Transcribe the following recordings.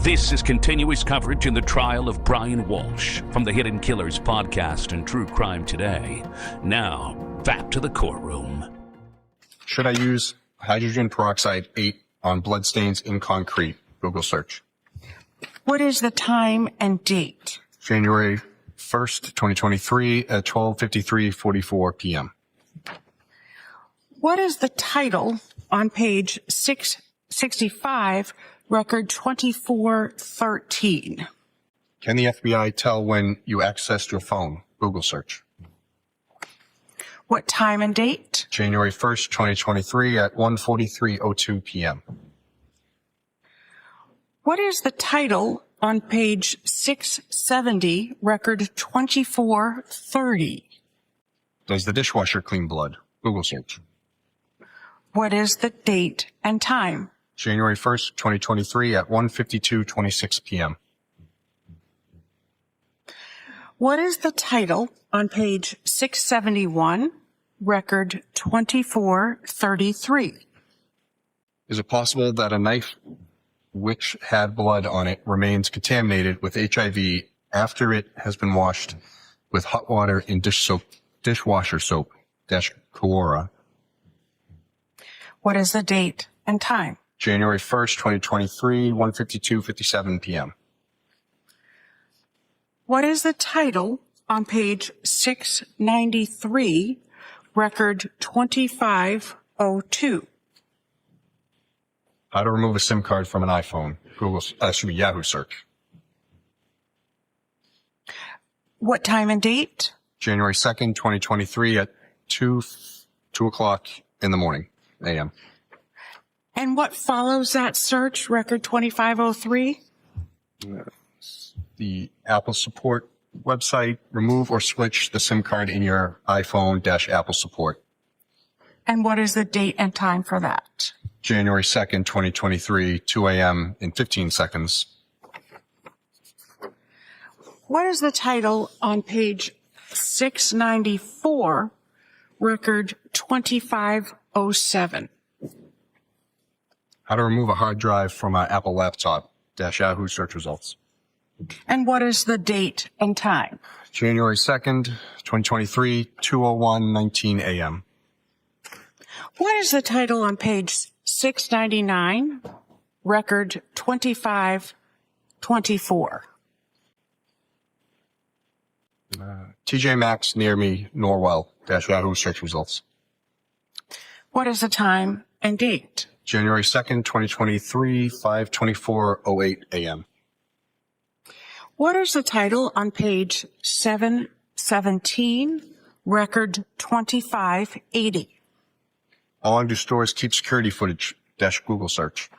This is continuous coverage in the trial of Brian Walshe from the Hidden Killers podcast and True Crime Today. Now, back to the courtroom. Should I use hydrogen peroxide 8 on bloodstains in concrete? Google search. What is the time and date? January 1st, 2023 at 12:53:44 p.m. What is the title on page 665, record 2413? Can the FBI tell when you accessed your phone? Google search. What time and date? January 1st, 2023 at 1:43:02 p.m. What is the title on page 670, record 2430? Does the dishwasher clean blood? Google search. What is the date and time? January 1st, 2023 at 1:52:26 p.m. What is the title on page 671, record 2433? Is it possible that a knife which had blood on it remains contaminated with HIV after it has been washed with hot water in dishwasher soap? Quora. What is the date and time? January 1st, 2023, 1:52:57 p.m. What is the title on page 693, record 2502? How to remove a SIM card from an iPhone? Yahoo search. What time and date? January 2nd, 2023 at 2 o'clock in the morning, a.m. And what follows that search, record 2503? The Apple support website, remove or switch the SIM card in your iPhone-Apple support. And what is the date and time for that? January 2nd, 2023, 2 a.m. in 15 seconds. What is the title on page 694, record 2507? How to remove a hard drive from an Apple laptop, Yahoo search results. And what is the date and time? January 2nd, 2023, 2:01:19 a.m. What is the title on page 699, record 2524? TJ Maxx near me, Norwell, Yahoo search results. What is the time and date? January 2nd, 2023, 5:24:08 a.m. What is the title on page 717, record 2580? How long do stores keep security footage? Google search.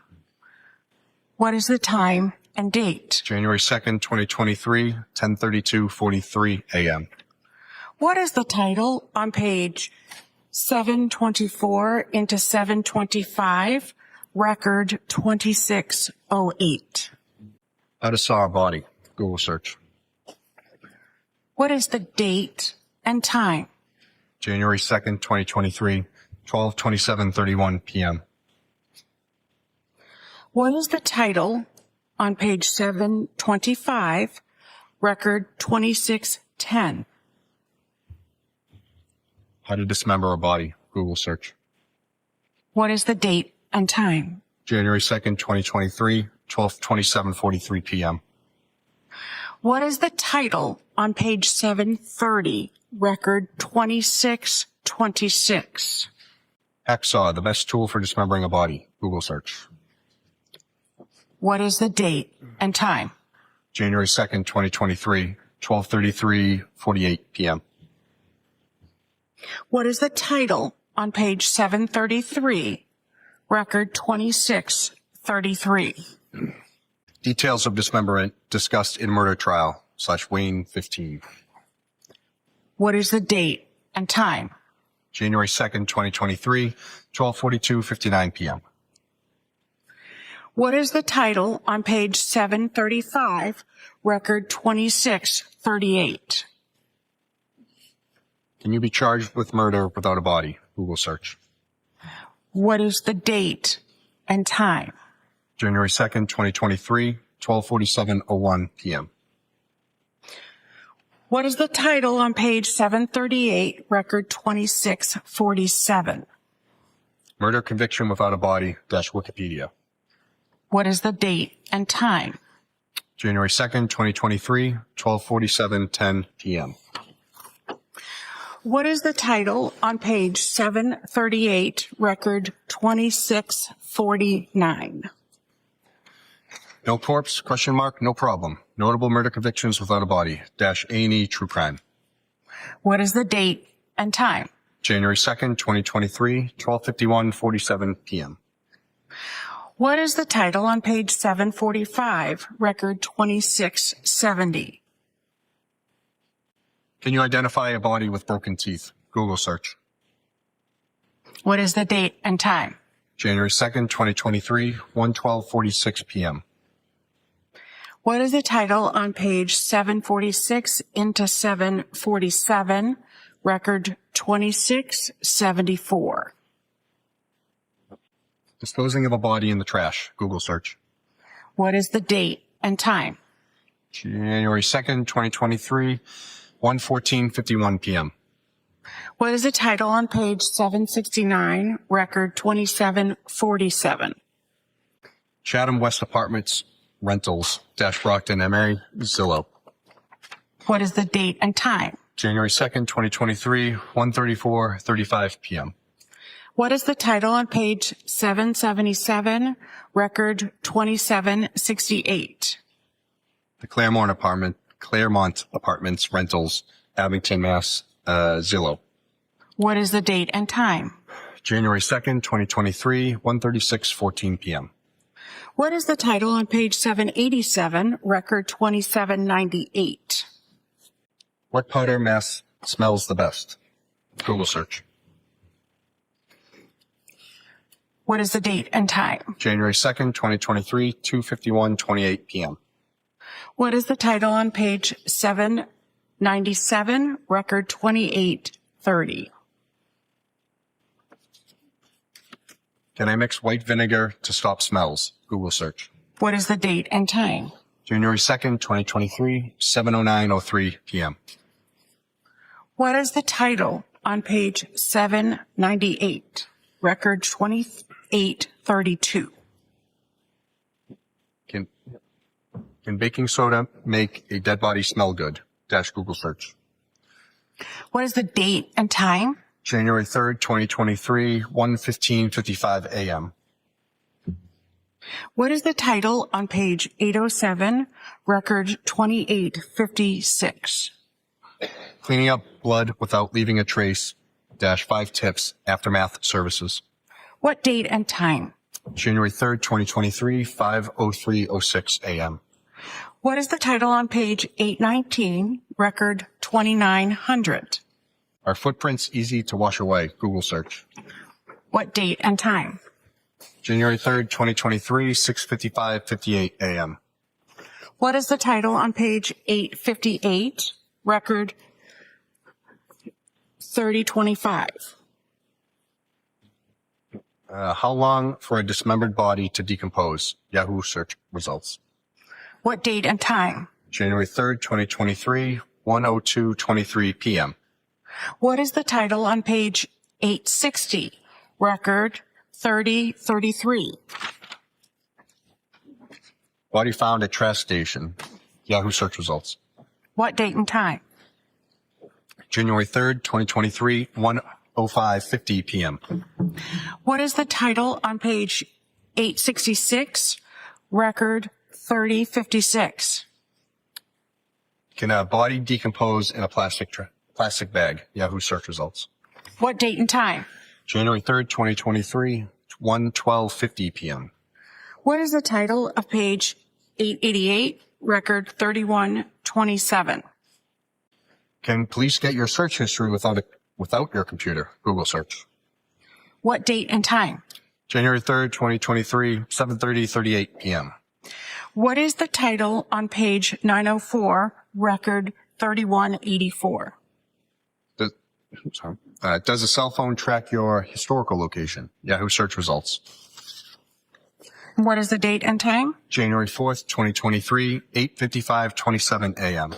What is the time and date? January 2nd, 2023, 10:32:43 a.m. What is the title on page 724 into 725, record 2608? How to saw a body? Google search. What is the date and time? January 2nd, 2023, 12:27:31 p.m. What is the title on page 725, record 2610? How to dismember a body? Google search. What is the date and time? January 2nd, 2023, 12:27:43 p.m. What is the title on page 730, record 2626? Hacksaw, the best tool for dismembering a body. Google search. What is the date and time? January 2nd, 2023, 12:33:48 p.m. What is the title on page 733, record 2633? Details of dismemberment discussed in murder trial /Wayne 15. What is the date and time? January 2nd, 2023, 12:42:59 p.m. What is the title on page 735, record 2638? Can you be charged with murder without a body? Google search. What is the date and time? January 2nd, 2023, 12:47:01 p.m. What is the title on page 738, record 2647? Murder conviction without a body - Wikipedia. What is the date and time? January 2nd, 2023, 12:47:10 p.m. What is the title on page 738, record 2649? No corpse, ? No problem. Notable murder convictions without a body - A&E True Crime. What is the date and time? January 2nd, 2023, 12:51:47 p.m. What is the title on page 745, record 2670? Can you identify a body with broken teeth? Google search. What is the date and time? January 2nd, 2023, 1:12:46 p.m. What is the title on page 746 into 747, record 2674? Disposing of a body in the trash. Google search. What is the date and time? January 2nd, 2023, 1:14:51 p.m. What is the title on page 769, record 2747? Chatham West Apartments Rentals - Brockton, MA, Zillow. What is the date and time? January 2nd, 2023, 1:34:35 p.m. What is the title on page 777, record 2768? The Claremont Apartments Rentals, Abington, Mass, Zillow. What is the date and time? January 2nd, 2023, 1:36:14 p.m. What is the title on page 787, record 2798? What powder mask smells the best? Google search. What is the date and time? January 2nd, 2023, 2:51:28 p.m. What is the title on page 797, record 2830? Can I mix white vinegar to stop smells? Google search. What is the date and time? January 2nd, 2023, 7:09:03 p.m. What is the title on page 798, record 2832? Can baking soda make a dead body smell good? Google search. What is the date and time? January 3rd, 2023, 1:15:55 a.m. What is the title on page 807, record 2856? Cleaning up blood without leaving a trace - 5 tips, aftermath services. What date and time? January 3rd, 2023, 5:03:06 a.m. What is the title on page 819, record 2900? Are footprints easy to wash away? Google search. What date and time? January 3rd, 2023, 6:55:58 a.m. What is the title on page 858, record 3025? How long for a dismembered body to decompose? Yahoo search results. What date and time? January 3rd, 2023, 1:02:23 p.m. What is the title on page 860, record 3033? Body found at trash station. Yahoo search results. What date and time? January 3rd, 2023, 1:05:50 p.m. What is the title on page 866, record 3056? Can a body decompose in a plastic bag? Yahoo search results. What date and time? January 3rd, 2023, 1:12:50 p.m. What is the title of page 888, record 3127? Can police get your search history without your computer? Google search. What date and time? January 3rd, 2023, 7:38 p.m. What is the title on page 904, record 3184? Does a cell phone track your historical location? Yahoo search results. What is the date and time? January 4th, 2023, 8:55:27 a.m.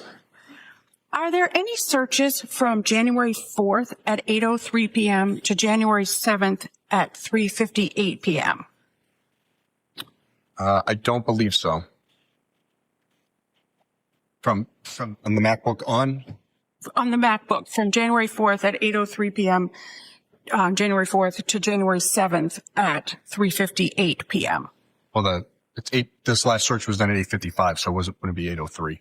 Are there any searches from January 4th at 8:03 p.m. to January 7th at 3:58 p.m.? I don't believe so. From on the MacBook on? On the MacBook from January 4th at 8:03 p.m. January 4th to January 7th at 3:58 p.m. Well, this last search was done at 8:55, so wouldn't it be 8:03?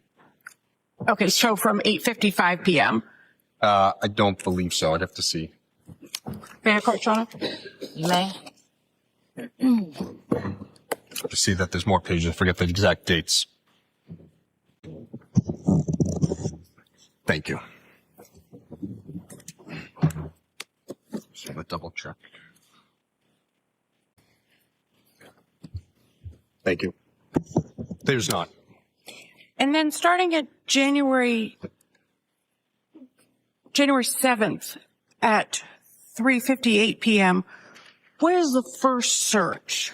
Okay, so from 8:55 p.m. I don't believe so. I'd have to see. May I call Shauna? You may. To see that there's more pages. I forget the exact dates. Thank you. Just have a double check. Thank you. There's not. And then starting at January 7th at 3:58 p.m., what is the first search?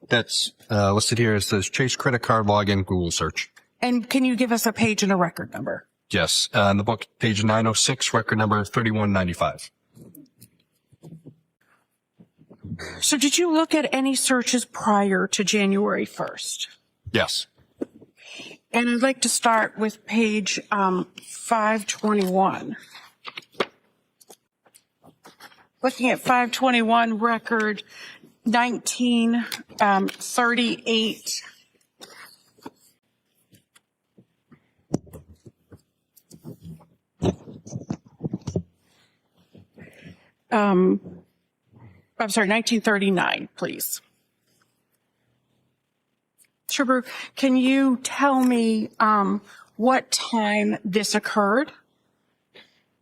That's listed here. It says Chase credit card login Google search. And can you give us a page and a record number? Yes. In the book, page 906, record number 3195. So did you look at any searches prior to January 1st? Yes. And I'd like to start with page 521. Looking at 521, record 1938. I'm sorry, 1939, please. Trooper, can you tell me what time this occurred?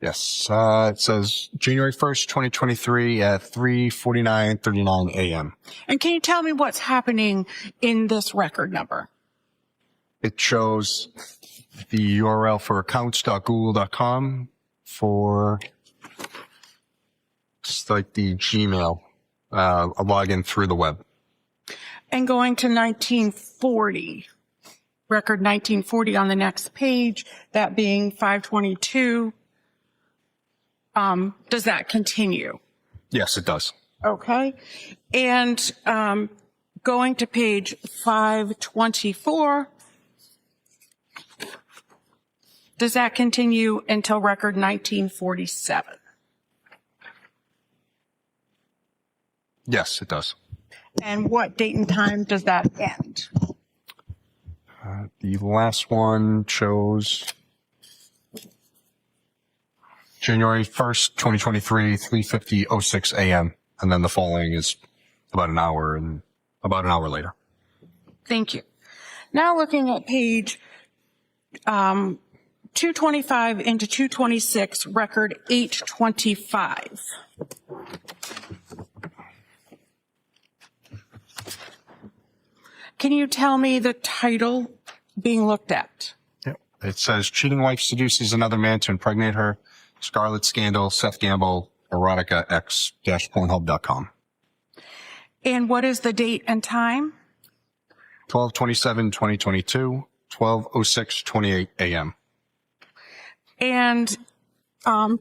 Yes. It says January 1st, 2023 at 3:49:39 a.m. And can you tell me what's happening in this record number? It shows the URL for accounts.google.com for just like the Gmail, a login through the web. And going to 1940, record 1940 on the next page, that being 522. Does that continue? Yes, it does. Okay. And going to page 524, does that continue until record 1947? Yes, it does. And what date and time does that end? The last one shows January 1st, 2023, 3:50:06 a.m. And then the following is about an hour later. Thank you. Now looking at page 225 into 226, record 825. Can you tell me the title being looked at? Yep. It says cheating wife seduces another man to impregnate her. Scarlet Scandal, Seth Gamble, Erotica X-Pornhub.com. And what is the date and time? 12/27/2022, 12:06:28 a.m. And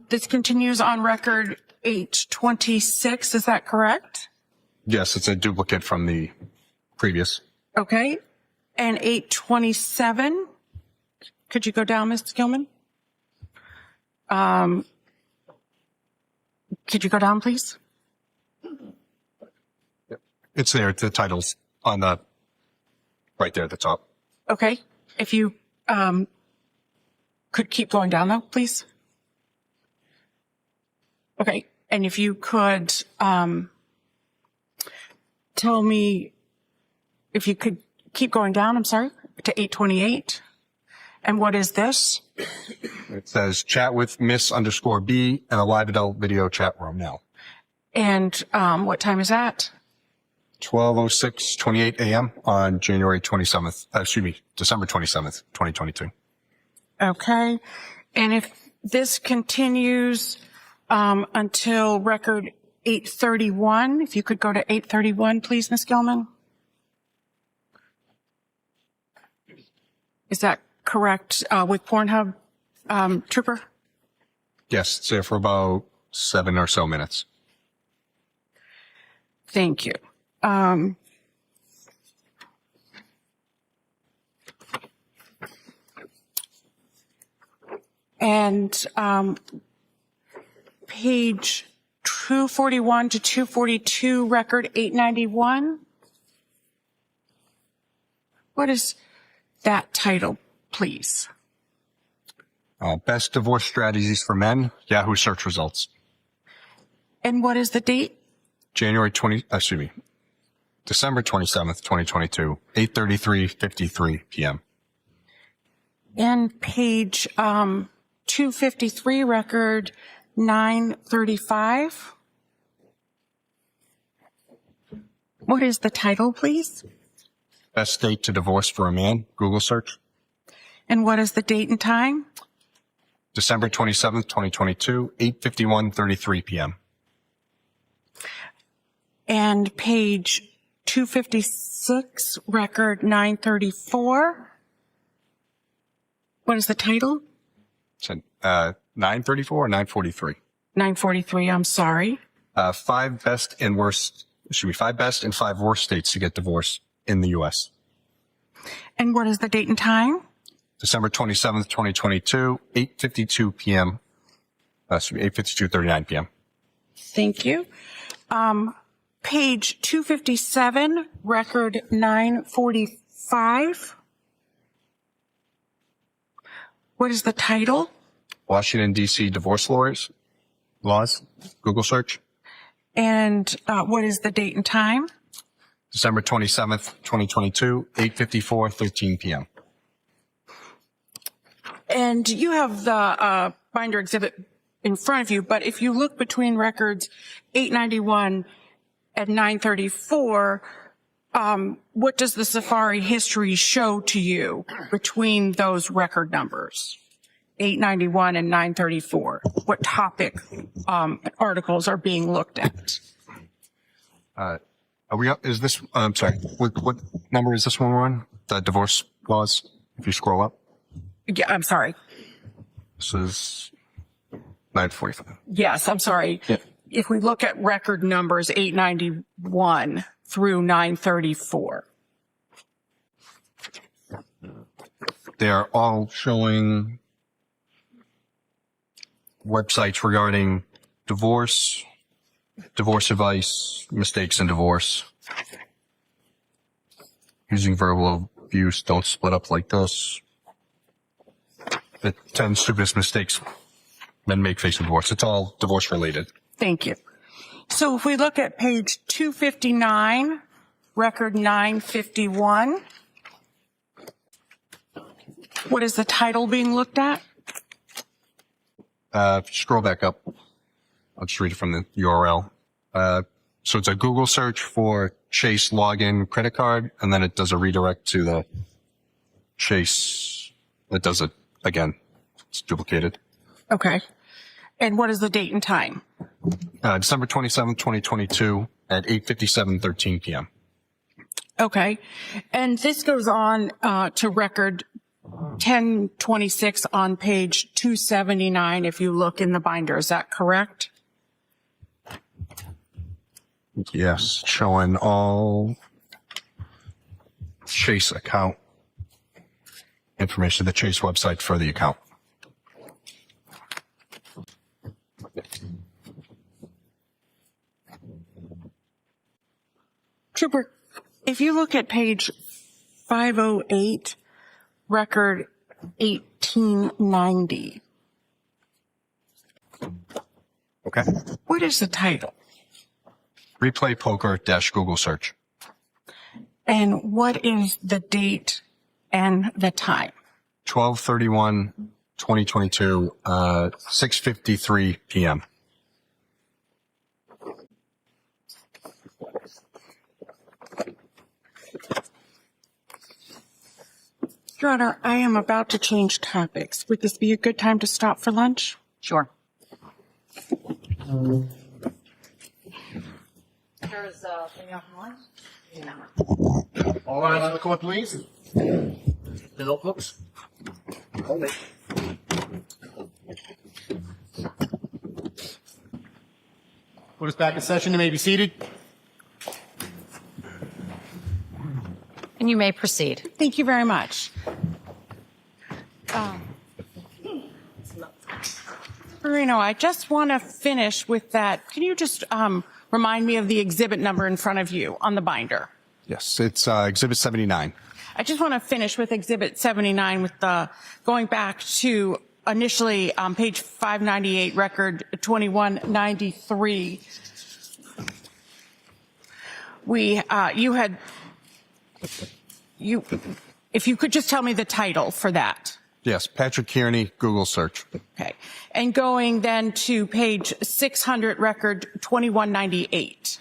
this continues on record 826, is that correct? Yes, it's a duplicate from the previous. Okay. And 827, could you go down, Ms. Gilman? Could you go down, please? It's there. The title's on the right there at the top. Okay. If you could keep going down, though, please. Okay. And if you could tell me, if you could keep going down, I'm sorry, to 828. And what is this? It says chat with Miss_B and a live adult video chat room now. And what time is that? 12:06:28 a.m. on January 27th. December 27th, 2022. Okay. And if this continues until record 831, if you could go to 831, please, Ms. Gilman. Is that correct, with Pornhub, Trooper? Yes, it's there for about 7 or so minutes. Thank you. And page 241 to 242, record 891. What is that title, please? Best divorce strategies for men, Yahoo search results. And what is the date? December 27th, 2022, 8:33:53 p.m. And page 253, record 935. What is the title, please? Best date to divorce for a man, Google search. And what is the date and time? December 27th, 2022, 8:51:33 p.m. And page 256, record 934. What is the title? It's 9:34 or 9:43. 943, I'm sorry. 5 best and 5 worst states to get divorced in the U.S. And what is the date and time? December 27th, 2022, 8:52 p.m. 8:52:39 p.m. Thank you. Page 257, record 945. What is the title? Washington, D.C. divorce laws, Google search. And what is the date and time? December 27th, 2022, 8:54:13 p.m. And you have the binder exhibit in front of you, but if you look between records 891 and 934, what does the Safari history show to you between those record numbers, 891 and 934? What topic articles are being looked at? Are we up? Is this, I'm sorry, what number is this one we're on? The divorce laws, if you scroll up? Yeah, I'm sorry. This is 945. Yes, I'm sorry. Yeah. If we look at record numbers 891 through 934. They are all showing websites regarding divorce advice, mistakes in divorce, using verbal abuse, don't split up like this. The 10 stupidest mistakes men make facing divorce. It's all divorce related. Thank you. So if we look at page 259, record 951, what is the title being looked at? Scroll back up. I'll just read it from the URL. So it's a Google search for Chase login credit card, and then it does a redirect to the Chase. It does it again. It's duplicated. Okay. And what is the date and time? December 27th, 2022 at 8:57:13 p.m. Okay. And this goes on to record 1026 on page 279 if you look in the binder. Is that correct? Yes, showing all Chase account information, the Chase website for the account. Trooper, if you look at page 508, record 1890. Okay. What is the title? Replay poker - Google search. And what is the date and the time? 12/31/2022, 6:53 p.m. Your Honor, I am about to change topics. Would this be a good time to stop for lunch? Sure. There's any open lines? All right, on the court, please. The notebooks. Hold it. Put us back in session. You may be seated. And you may proceed. Thank you very much. Guarino, I just want to finish with that. Can you just remind me of the exhibit number in front of you on the binder? Yes, it's Exhibit 79. I just want to finish with Exhibit 79 with the going back to initially page 598, record 2193. If you could just tell me the title for that. Yes, Patrick Kearney, Google search. Okay. And going then to page 600, record 2198.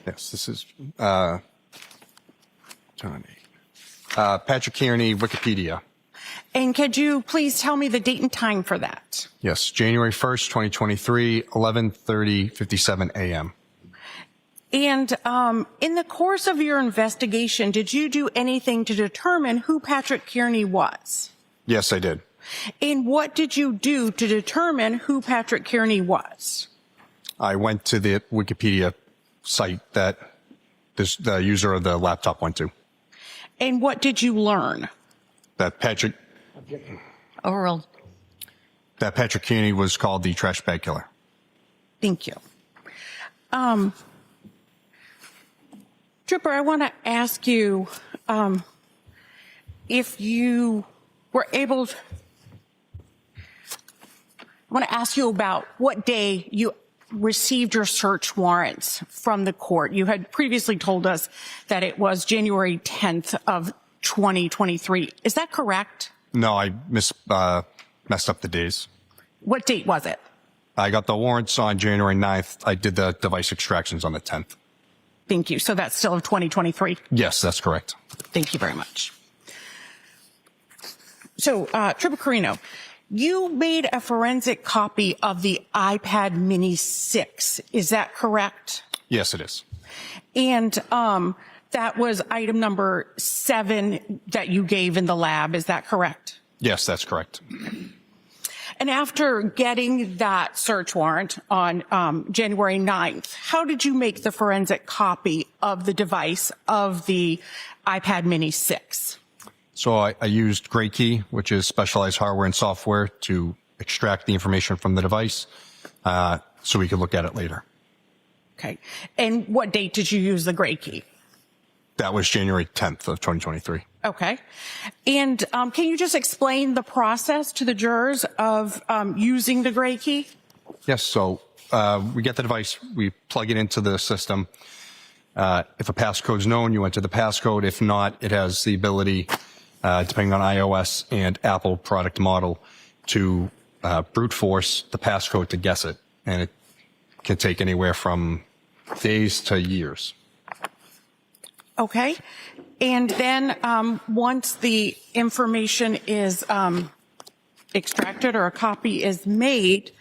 Yes, this is Johnny. Patrick Kearney, Wikipedia. And could you please tell me the date and time for that? Yes, January 1st, 2023, 11:30:57 a.m. And in the course of your investigation, did you do anything to determine who Patrick Kearney was? Yes, I did. And what did you do to determine who Patrick Kearney was? I went to the Wikipedia site that the user of the laptop went to. And what did you learn? That Patrick Overruled. Kearney was called the trash bag killer. Thank you. Trooper, I want to ask you if you were able to, I want to ask you about what day you received your search warrants from the court. You had previously told us that it was January 10th of 2023. Is that correct? No, I messed up the days. What date was it? I got the warrants on January 9th. I did the device extractions on the 10th. Thank you. So that's still of 2023? Yes, that's correct. Thank you very much. So, Trooper Guarino, you made a forensic copy of the iPad Mini 6. Is that correct? Yes, it is. And that was item number 7 that you gave in the lab. Is that correct? Yes, that's correct. And after getting that search warrant on January 9th, how did you make the forensic copy of the device of the iPad Mini 6? So I used Gray Key, which is specialized hardware and software, to extract the information from the device so we could look at it later. Okay. And what date did you use the Gray Key? That was January 10th of 2023. Okay. And can you just explain the process to the jurors of using the Gray Key? Yes, so we get the device, we plug it into the system. If a passcode's known, you enter the passcode. If not, it has the ability, depending on iOS and Apple product model, to brute force the passcode to guess it. And it can take anywhere from days to years. Okay. And then once the information is extracted or a copy is made,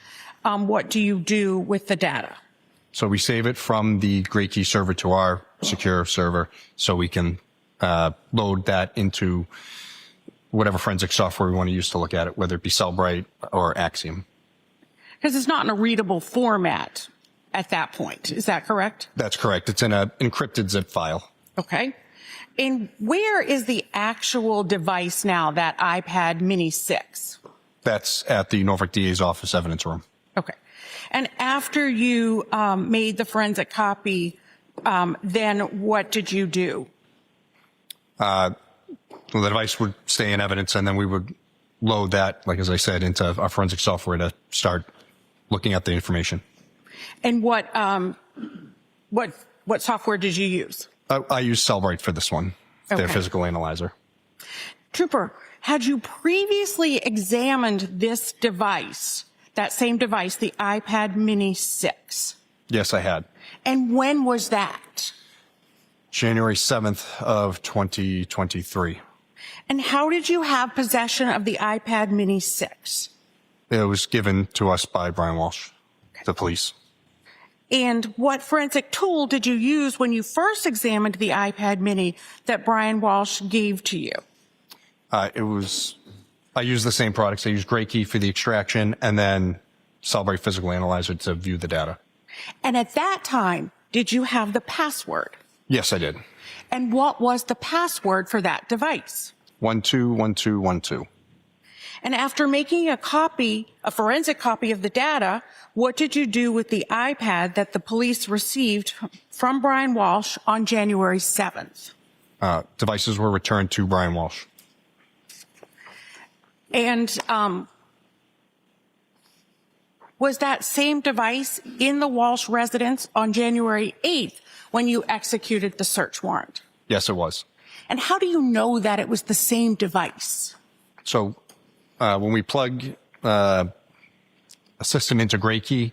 what do you do with the data? So we save it from the Gray Key server to our secure server so we can load that into whatever forensic software we want to use to look at it, whether it be Cellbrite or Axiom. Because it's not in a readable format at that point. Is that correct? That's correct. It's in an encrypted zip file. Okay. And where is the actual device now, that iPad Mini 6? That's at the Norfolk DA's office evidence room. Okay. And after you made the forensic copy, then what did you do? Well, the device would stay in evidence, and then we would load that, like as I said, into our forensic software to start looking at the information. And what software did you use? I use Cellbrite for this one, their Okay. physical analyzer. Trooper, had you previously examined this device, that same device, the iPad Mini 6? Yes, I had. And when was that? January 7th of 2023. And how did you have possession of the iPad Mini 6? It was given to us by Brian Walshe, the police. And what forensic tool did you use when you first examined the iPad mini that Brian Walshe gave to you? I used the same products. I used Gray Key for the extraction and then Celebrate Physical Analyzer to view the data. And at that time, did you have the password? Yes, I did. And what was the password for that device? 121212. And after making a forensic copy of the data, what did you do with the iPad that the police received from Brian Walshe on January 7th? Devices were returned to Brian Walshe. And was that same device in the Walshe residence on January 8th when you executed the search warrant? Yes, it was. And how do you know that it was the same device? So when we plug a system into Gray Key,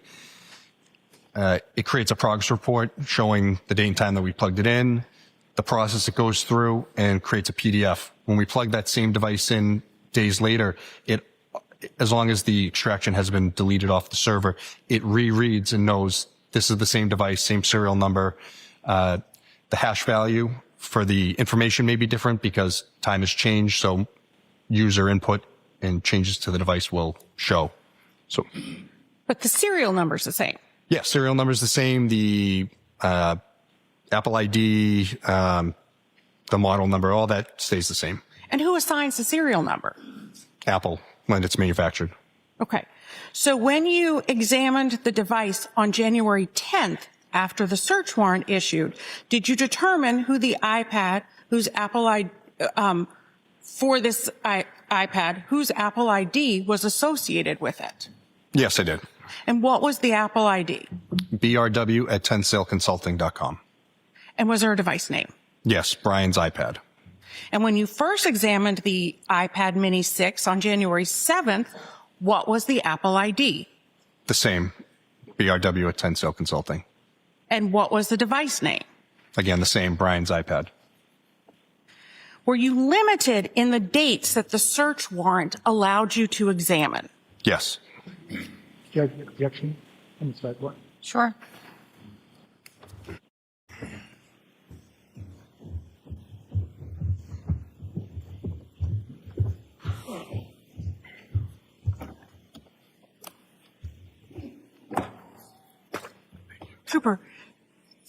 it creates a progress report showing the date and time that we plugged it in, the process it goes through, and creates a PDF. When we plug that same device in days later, as long as the extraction has been deleted off the server, it rereads and knows this is the same device, same serial number. The hash value for the information may be different because time has changed, so user input and changes to the device will show. So, but the serial number is the same. Yeah, serial number is the same. The Apple ID, the model number, all that stays the same. And who assigns the serial number? Apple, when it's manufactured. Okay. So when you examined the device on January 10th, after the search warrant issued, did you determine who the iPad, whose Apple ID, for this iPad, whose Apple ID was associated with it? Yes, I did. And what was the Apple ID? BRW at 10saleconsulting.com. And was there a device name? Yes, Brian's iPad. And when you first examined the iPad Mini 6 on January 7th, what was the Apple ID? The same, BRW at 10sale Consulting. And what was the device name? Again, the same, Brian's iPad. Were you limited in the dates that the search warrant allowed you to examine? Yes. Do you have an objection on the side one? Sure. Cooper,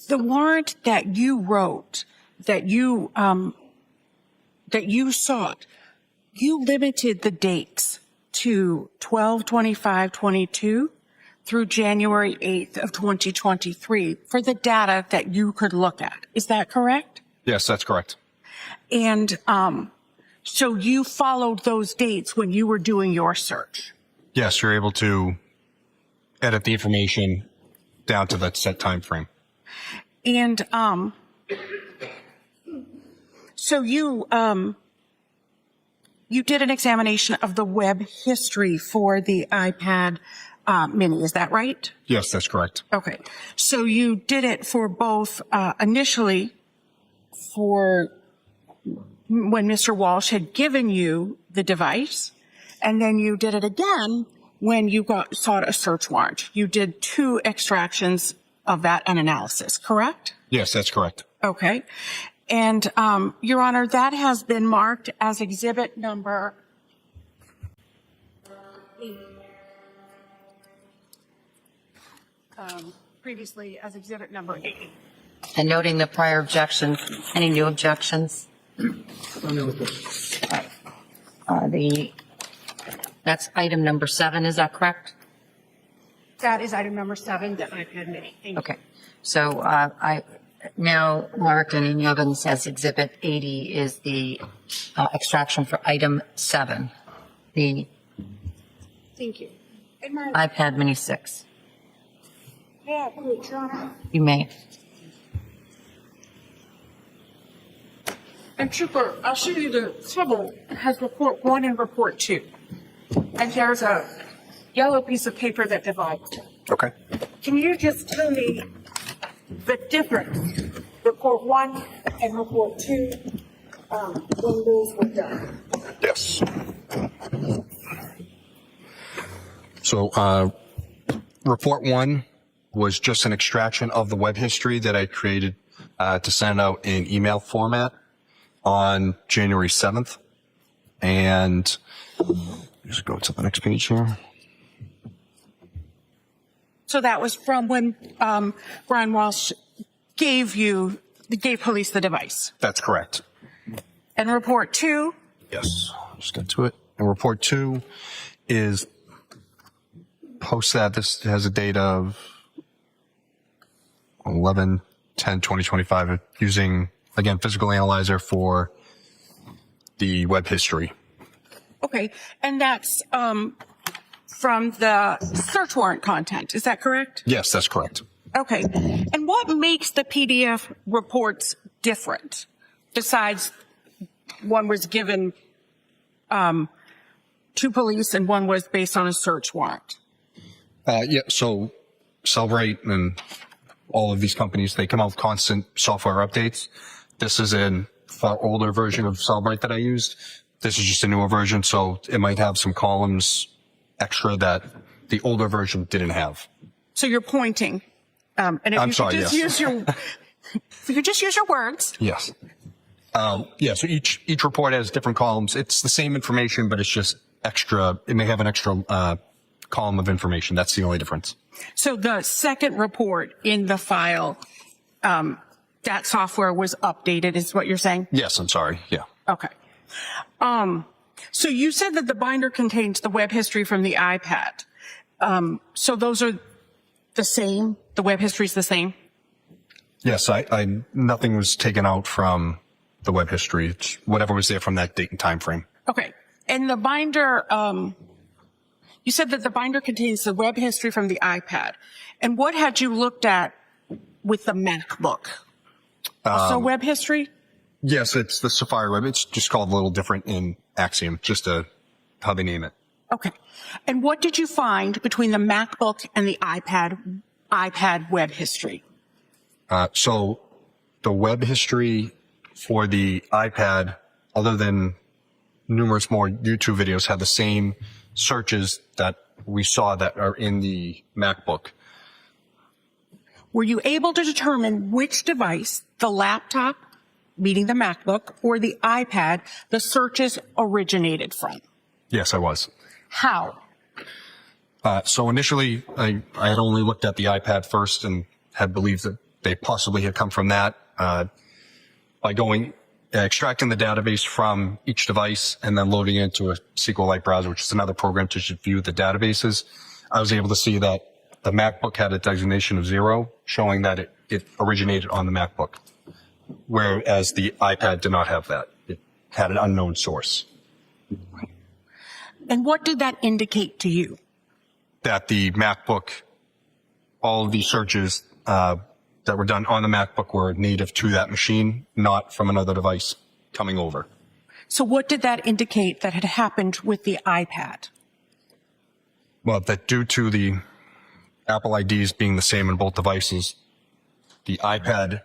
the warrant that you wrote, that you sought, you limited the dates to 12/25/22 through January 8th of 2023 for the data that you could look at. Is that correct? Yes, that's correct. And so you followed those dates when you were doing your search? Yes, you're able to edit the information down to that set time frame. And so you did an examination of the web history for the iPad Mini, is that right? Yes, that's correct. Okay. So you did it for both initially for when Mr. Walshe had given you the device, and then you did it again when you sought a search warrant. You did 2 extractions of that and analysis, correct? Yes, that's correct. Okay. And, Your Honor, that has been marked as exhibit number 8. Previously as exhibit number 8. And noting the prior objections, any new objections? That's item number 7, is that correct? That is item number 7, the iPad Mini. Thank you. Okay. So I now marked in evidence as exhibit 80 is the extraction for item 7, the Thank you. iPad Mini 6. Yeah, please, Your Honor. You may. And Trooper, I'll show you the table. It has report 1 and report 2. And there's a yellow piece of paper that divides. Okay. Can you just tell me the difference, report 1 and report 2, when those were done? Yes. So, report 1 was just an extraction of the web history that I created to send out in email format on January 7th. And just go to the next page here. So that was from when Brian Walshe gave police the device. That's correct. And report 2? Yes, just get to it. And report 2 is post that. This has a date of 11/10/2025 using, again, physical analyzer for the web history. Okay. And that's from the search warrant content. Is that correct? Yes, that's correct. Okay. And what makes the PDF reports different besides one was given to police and one was based on a search warrant? Yeah, so Celebrate and all of these companies, they come out with constant software updates. This is a far older version of Celebrate that I used. This is just a newer version, so it might have some columns extra that the older version didn't have. So you're pointing. And if I'm you sorry, could just yes. if you could just use your words. Yes. Yeah, so each report has different columns. It's the same information, but it's just extra. It may have an extra column of information. That's the only difference. So the second report in the file, that software was updated, is what you're saying? Yes, I'm sorry. Yeah. Okay. So you said that the binder contains the web history from the iPad. So those are the same? The web history is the same? Yes, I nothing was taken out from the web history. It's whatever was there from that date and time frame. Okay. And the binder, you said that the binder contains the web history from the iPad. And what had you looked at with the MacBook? Also web history? Yes, it's the Safari Web. It's just called a little different in Axiom, just how they name it. Okay. And what did you find between the MacBook and the iPad web history? So the web history for the iPad, other than numerous more YouTube videos, had the same searches that we saw that are in the MacBook. Were you able to determine which device, the laptop, meaning the MacBook, or the iPad, the searches originated from? Yes, I was. How? So initially, I had only looked at the iPad first and had believed that they possibly had come from that. By extracting the database from each device and then loading it into a SQLite browser, which is another program to view the databases, I was able to see that the MacBook had a designation of 0, showing that it originated on the MacBook, whereas the iPad did not have that. It had an unknown source. And what did that indicate to you? That the MacBook, all of these searches that were done on the MacBook were native to that machine, not from another device coming over. So what did that indicate that had happened with the iPad? Well, that due to the Apple IDs being the same in both devices, the iPad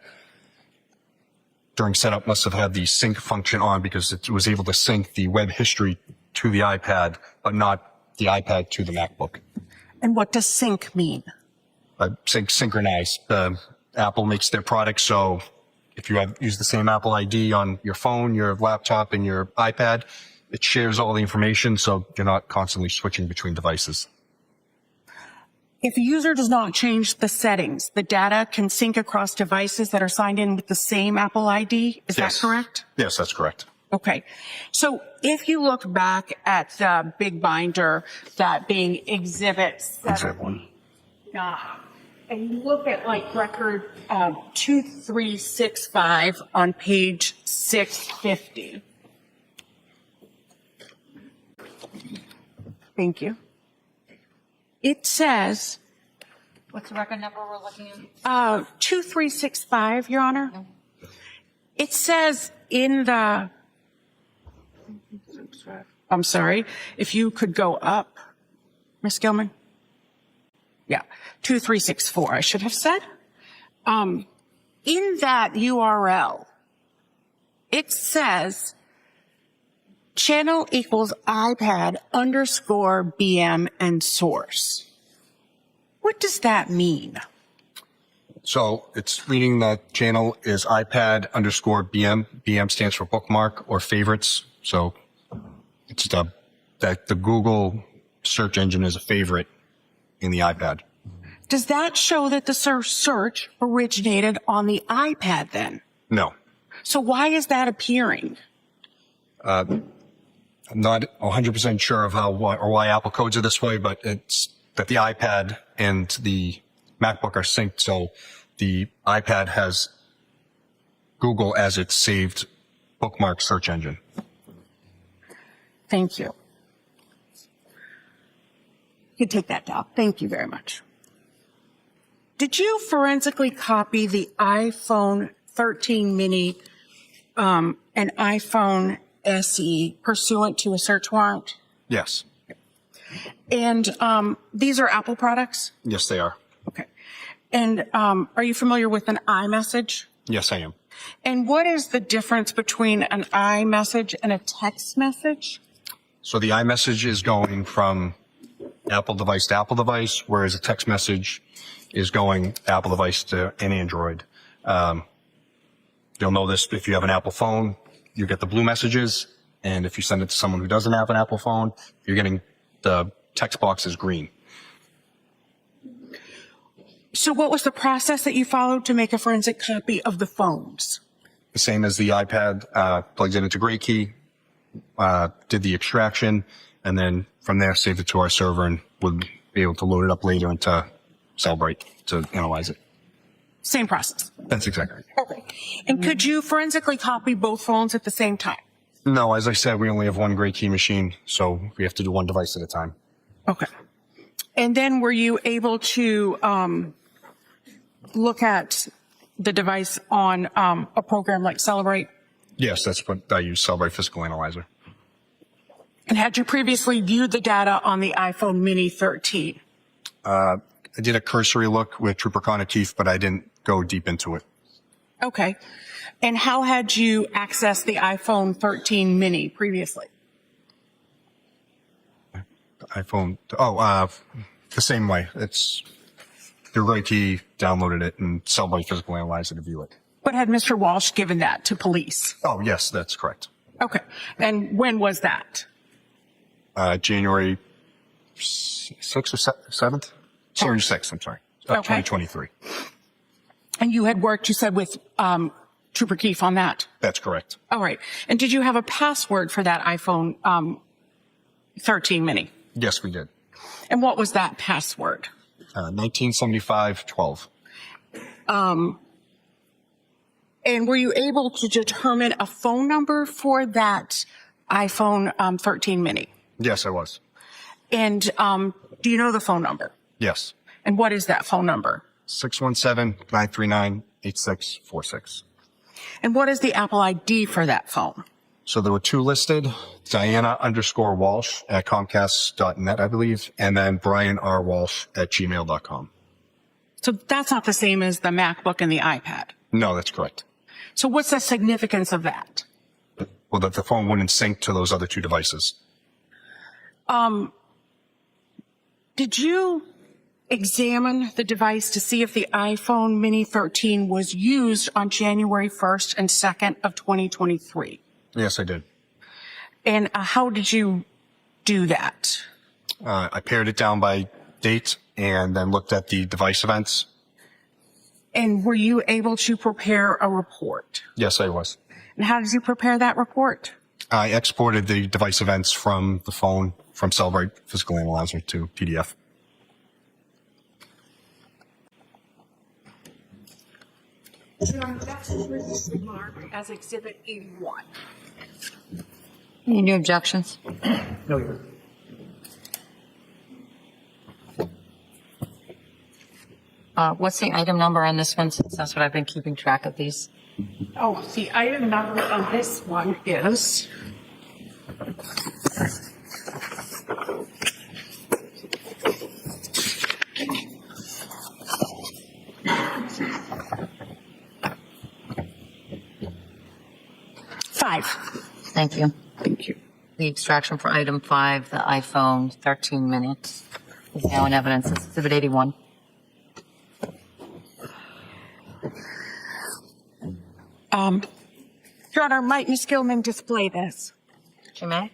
during setup must have had the sync function on because it was able to sync the web history to the iPad, but not the iPad to the MacBook. And what does sync mean? Synchronize. Apple makes their products so if you use the same Apple ID on your phone, your laptop, and your iPad, it shares all the information so you're not constantly switching between devices. If a user does not change the settings, the data can sync across devices that are signed in with the same Apple ID. Is that correct? Yes, that's correct. Okay. So if you look back at the big binder, that being Exhibit 7, and you look at like record 2365 on page 650. Thank you. It says, What's the record number we're looking at? 2365, Your Honor. No. It says in the, I'm sorry, if you could go up, Ms. Gilman. Yeah, 2364, I should have said. In that URL, it says channel equals iPad _ BM and source. What does that mean? So it's reading the channel is iPad _ BM. BM stands for bookmark or favorites. So it's that the Google search engine is a favorite in the iPad. Does that show that the search originated on the iPad then? No. So why is that appearing? I'm not 100% sure of why Apple codes it this way, but it's that the iPad and the MacBook are synced, so the iPad has Google as its saved bookmark search engine. Thank you. You can take that down. Thank you very much. Did you forensically copy the iPhone 13 mini and iPhone SE pursuant to a search warrant? Yes. And these are Apple products? Yes, they are. Okay. And are you familiar with an iMessage? Yes, I am. And what is the difference between an iMessage and a text message? So the iMessage is going from Apple device to Apple device, whereas a text message is going Apple device to an Android. You'll know this if you have an Apple phone, you get the blue messages. And if you send it to someone who doesn't have an Apple phone, you're getting the text box is green. So what was the process that you followed to make a forensic copy of the phones? The same as the iPad, plugs it into GrayKey, did the extraction, and then from there saved it to our server and would be able to load it up later into Cellbrite to analyze it. Same process. That's exactly right. Okay. And could you forensically copy both phones at the same time? No, as I said, we only have one GrayKey machine, so we have to do one device at a time. Okay. And then were you able to look at the device on a program like Cellbrite? Yes, that's what I use, Cellbrite Physical Analyzer. And had you previously viewed the data on the iPhone Mini 13? I did a cursory look with Trooper Connor Keefe, but I didn't go deep into it. Okay. And how had you accessed the iPhone 13 Mini previously? The same way. It's through GrayKey, downloaded it, and Cellbrite Physical Analyzer to view it. But had Mr. Walsh given that to police? Oh, yes, that's correct. Okay. And when was that? January 6th or 7th? January 6th, I'm sorry. Okay. 2023. And you had worked, you said, with Trooper Keefe on that? That's correct. All right. And did you have a password for that iPhone 13 Mini? Yes, we did. And what was that password? 1975-12. And were you able to determine a phone number for that iPhone 13 Mini? Yes, I was. And do you know the phone number? Yes. And what is that phone number? 617-939-8646. And what is the Apple ID for that phone? So there were two listed, Diana _ Walsh at Comcast.net, I believe, and then Brian R. Walsh at gmail.com. So that's not the same as the MacBook and the iPad. No, that's correct. So what's the significance of that? Well, that the phone wouldn't sync to those other two devices. Did you examine the device to see if the iPhone Mini 13 was used on January 1st and 2nd of 2023? Yes, I did. And how did you do that? I pared it down by date and then looked at the device events. And were you able to prepare a report? Yes, I was. And how did you prepare that report? I exported the device events from the phone from Cellbrite Physical Analyzer to PDF. That's marked as Exhibit 81. Any new objections? No, you're. What's the item number on this one, since that's what I've been keeping track of these? Oh, the item number on this one is five. Thank you. Thank you. The extraction for item 5, the iPhone 13 mini, is now in evidence. It's Exhibit 81. Your Honor, might Ms. Gilman display this? She may.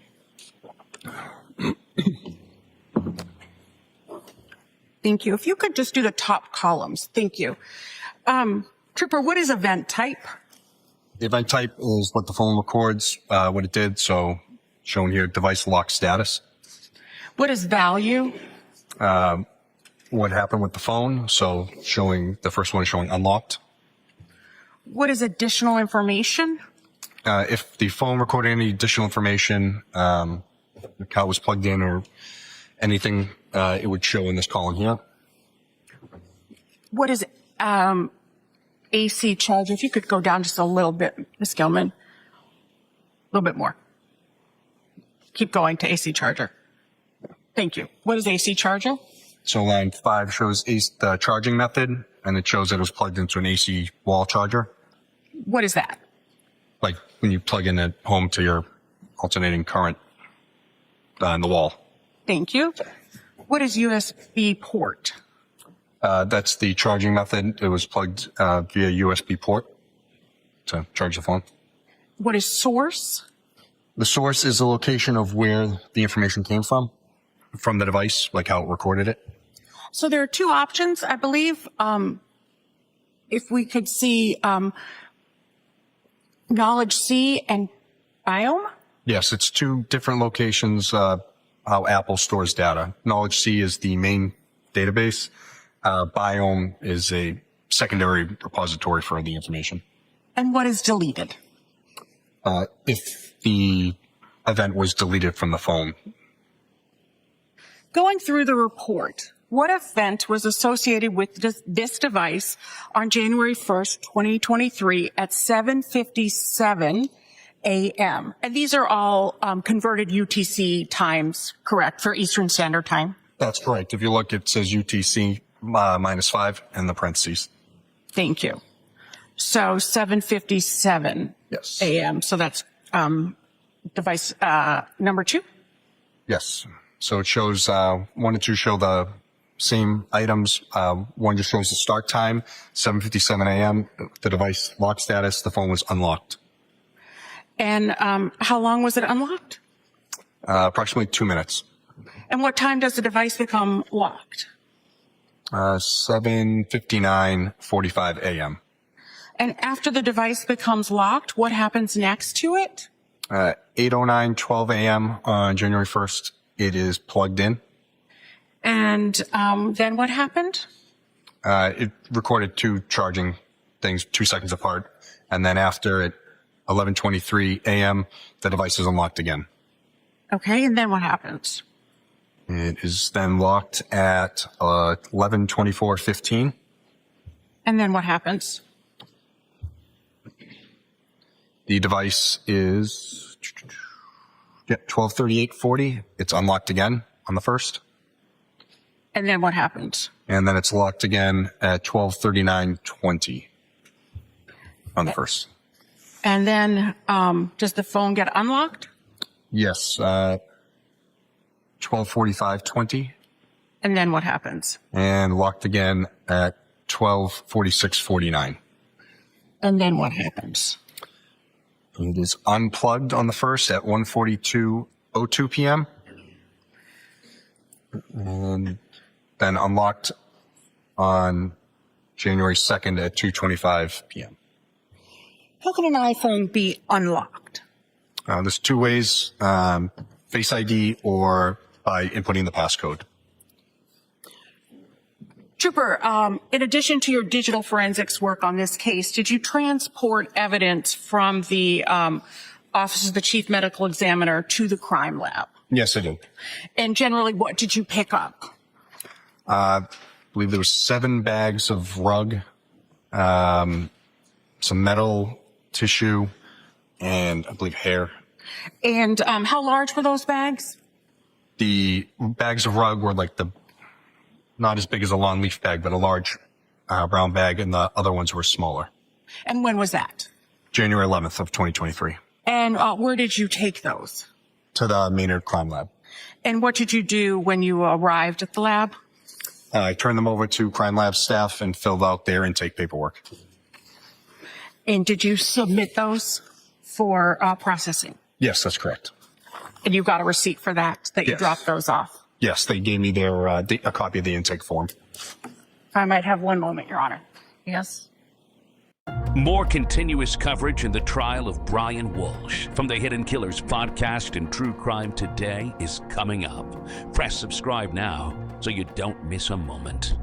Thank you. If you could just do the top columns. Thank you. Trooper, what is event type? The event type is what the phone records, what it did. So shown here, device lock status. What is value? What happened with the phone. So showing, the first one is showing unlocked. What is additional information? If the phone recorded any additional information, the car was plugged in or anything, it would show in this column here. What is AC charger? If you could go down just a little bit, Ms. Gilman. A little bit more. Keep going to AC charger. Thank you. What is AC charger? So line 5 shows the charging method, and it shows that it was plugged into an AC wall charger. What is that? Like when you plug in at home to your alternating current in the wall. Thank you. What is USB port? That's the charging method. It was plugged via USB port to charge the phone. What is source? The source is the location of where the information came from the device, like how it recorded it. So there are two options, I believe. If we could see knowledge C and biome. Yes, it's two different locations, how Apple stores data. Knowledge C is the main database. Biome is a secondary repository for the information. And what is deleted? If the event was deleted from the phone. Going through the report, what event was associated with this device on January 1st, 2023 at 7:57 a.m.? And these are all converted UTC times, correct, for Eastern Standard Time? That's correct. If you look, it says UTC -5 in the parentheses. Thank you. So 7:57 Yes. a.m. So that's device number 2? Yes. So it shows 1 and 2 show the same items. 1 just shows the start time, 7:57 a.m. The device lock status, the phone was unlocked. And how long was it unlocked? Approximately 2 minutes. And what time does the device become locked? 7:59:45 a.m. And after the device becomes locked, what happens next to it? 8:09:12 a.m. on January 1st, it is plugged in. And then what happened? It recorded 2 charging things 2 seconds apart. And then after at 11:23 a.m., the device is unlocked again. Okay, and then what happens? It is then locked at 11:24:15. And then what happens? The device is 12:38:40. It's unlocked again on the first. And then what happens? And then it's locked again at 12:39:20 on the first. And then does the phone get unlocked? Yes, 12:45:20. And then what happens? And locked again at 12:46:49. And then what happens? It is unplugged on the first at 1:42:02 p.m. And then unlocked on January 2nd at 2:25 p.m. How can an iPhone be unlocked? There's 2 ways, Face ID or by inputting the passcode. Trooper, in addition to your digital forensics work on this case, did you transport evidence from the Office of the Chief Medical Examiner to the crime lab? Yes, I did. And generally, what did you pick up? I believe there was 7 bags of rug, some metal tissue, and I believe hair. And how large were those bags? The bags of rug were like not as big as a lawn leaf bag, but a large brown bag, and the other ones were smaller. And when was that? January 11th of 2023. And where did you take those? To the Maynard Crime Lab. And what did you do when you arrived at the lab? I turned them over to Crime Lab staff and filled out their intake paperwork. And did you submit those for processing? Yes, that's correct. And you got a receipt for that you Yes. dropped those off? Yes, they gave me a copy of the intake form. I might have one moment, Your Honor. Yes? More continuous coverage in the trial of Brian Walshe from the Hidden Killers podcast and True Crime Today is coming up. Press subscribe now so you don't miss a moment.